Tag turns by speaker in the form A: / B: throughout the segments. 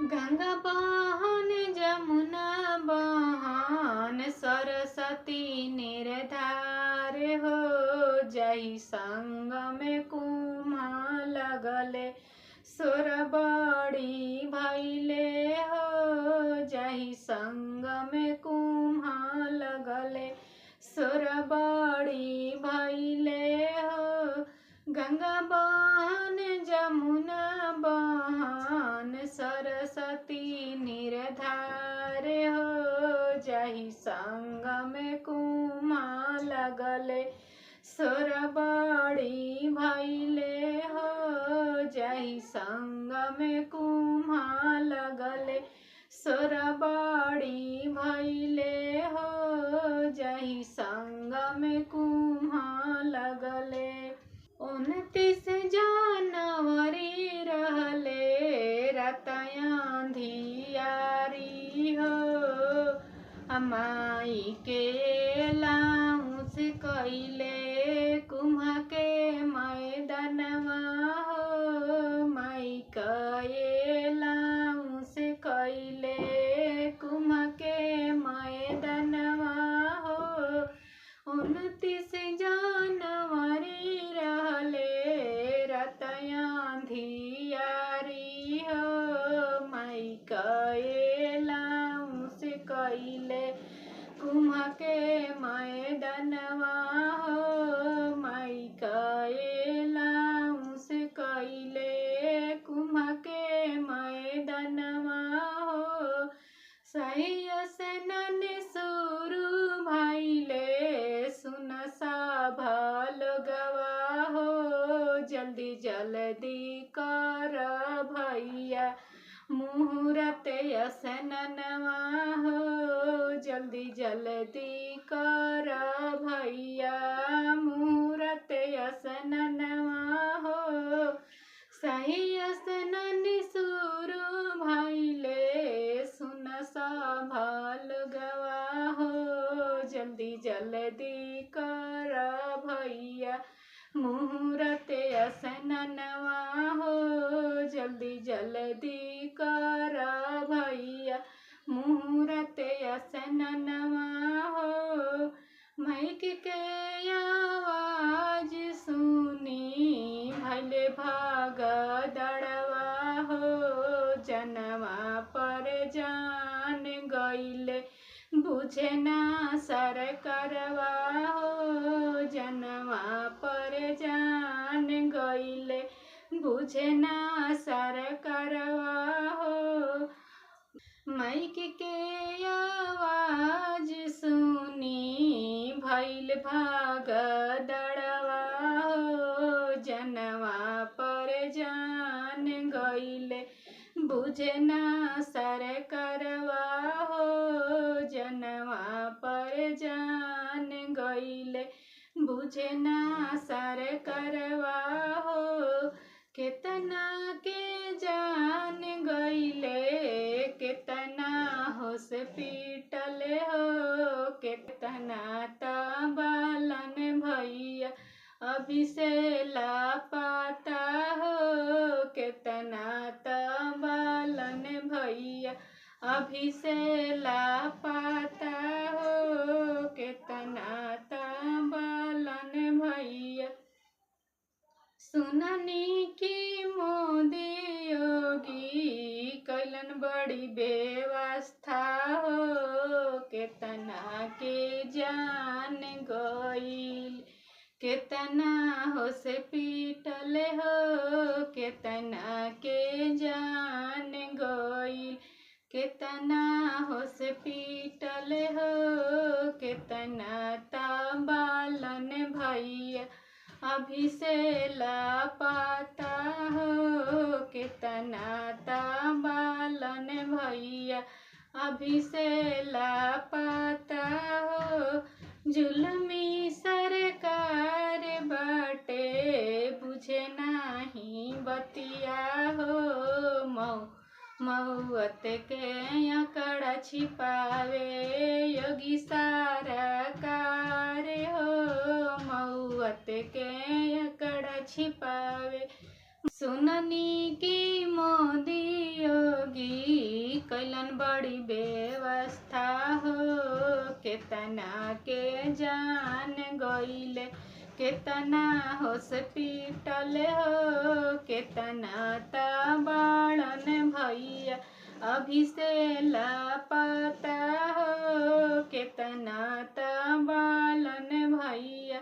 A: गंगा बहन जमुना बहन सरस्वती निर्धार हो जाई संग में कुम्हा लगले सोर बड़ी भैले हो जाई संग में कुम्हा लगले सोर बड़ी भैले हो गंगा बहन जमुना बहन सरस्वती निर्धार हो जाहि संग में कुम्हा लगले सोर बड़ी भैले हो जाहि संग में कुम्हा लगले सोर बड़ी भैले हो जाहि संग में कुम्हा लगले 29 जनवरी रहले रतया धियारी हो अमाई के लाउस कैले कुम्हा के मैदानवा हो माई के लाउस कैले कुम्हा के मैदानवा हो 29 जनवरी रहले रतया धियारी हो माई कैलाउस कैले कुम्हा के मैदानवा हो माई कैलाउस कैले कुम्हा के मैदानवा हो सैया से नन सुरु भैले सुन सभा लोगवा हो जल्दी जल्दी कर भैया मुहूर्त यसननवा हो जल्दी जल्दी कर भैया मुहूर्त यसननवा हो सही असनन सुरु भैले सुन सभल गवा हो जल्दी जल्दी कर भैया मुहूर्त असननवा हो जल्दी जल्दी कर भैया मुहूर्त असननवा हो माइक के आवाज सुनी भले भाग दड़वा हो जनवा पर जान गईले बुझे ना सर करवा हो जनवा पर जान गईले बुझे ना सर करवा हो माइक के आवाज सुनी भैल भाग दड़वा हो जनवा पर जान गईले बुझे ना सर करवा हो जनवा पर जान गईले बुझे ना सर करवा हो केतना के जान गईले केतना हॉस्पिटल हो केतना बालन भैया अभी से लापता हो केतना बालन भैया अभी से लापता हो केतना बालन भैया सुननी की मोदी योगी कैलन बड़ी व्यवस्था हो केतना के जान गईल केतना हॉस्पिटल हो केतना के जान गईल केतना हॉस्पिटल हो केतना बालन भैया अभी से लापता हो केतना बालन भैया अभी से लापता हो जुल्मी सरकार बाटे बुझे नाही बतिया हो मौत के आंकड़ा छिपावे योगी सरकार हो मौत के आंकड़ा छिपावे सुननी की मोदी योगी कैलन बड़ी व्यवस्था हो। केतना के जान गईले, केतना हॉस्पिटल हो, केतना ता बाड़न भैया अभी से लापता हो। केतना ता बालन भैया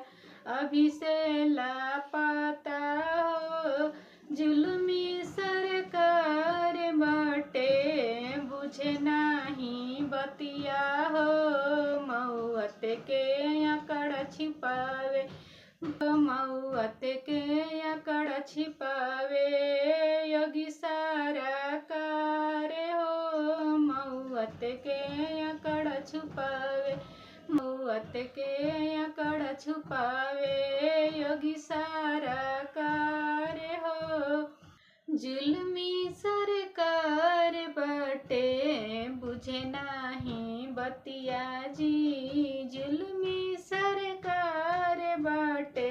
A: अभी से लापता हो। जुल्मी सरकार बाटे बुझे नाही बतिया हो। मौत के आंकड़ा छिपावे, मौत के आंकड़ा छिपावे योगी सरकार हो। मौत के आंकड़ा छुपावे, मौत के आंकड़ा छुपावे योगी सरकार हो। जुल्मी सरकार बाटे बुझे नाही बतिया जी। जुल्मी सरकार बाटे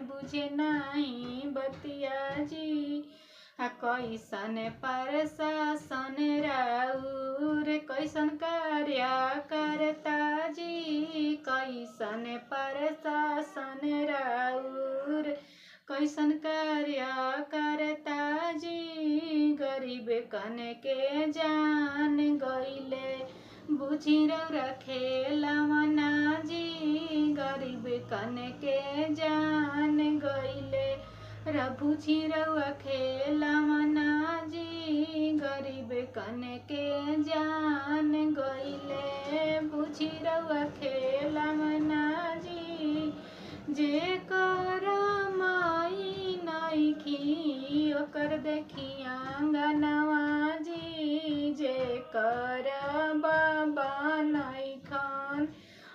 A: बुझे नाही बतिया जी। कैसन प्रशासन राउर, कैसन कार्यकर्ता जी। कैसन प्रशासन राउर, कैसन कार्यकर्ता जी। गरीब कन के जान गईले बुझी रखेलवना जी। गरीब कन के जान गईले बुझी रखेलवना जी। गरीब कन के जान गईले बुझी रखेलवना जी। जे कर माई नइखी ओकर देखी आंगनवा जी। जे कर बाबा नइखन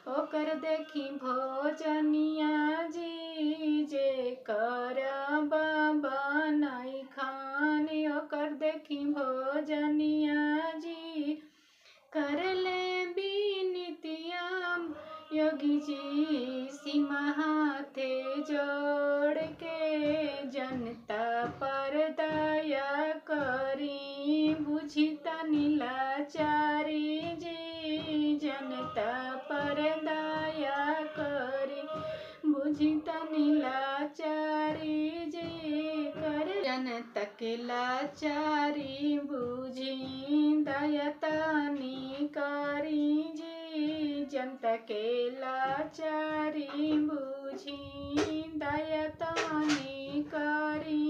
A: ओकर देखी भोजनिया जी। जे कर बाबा नइखन ओकर देखी भोजनिया जी। करले बिनतियाम योगी जी सीमा हाथे जोड़ के। जनता पर दया करी बुझी तनी लाचारी जी। जनता पर दया करी बुझी तनी लाचारी जी। कर जनता के लाचारी बुझी दया तनी करी जी। जनता के लाचारी बुझी दया तनी करी।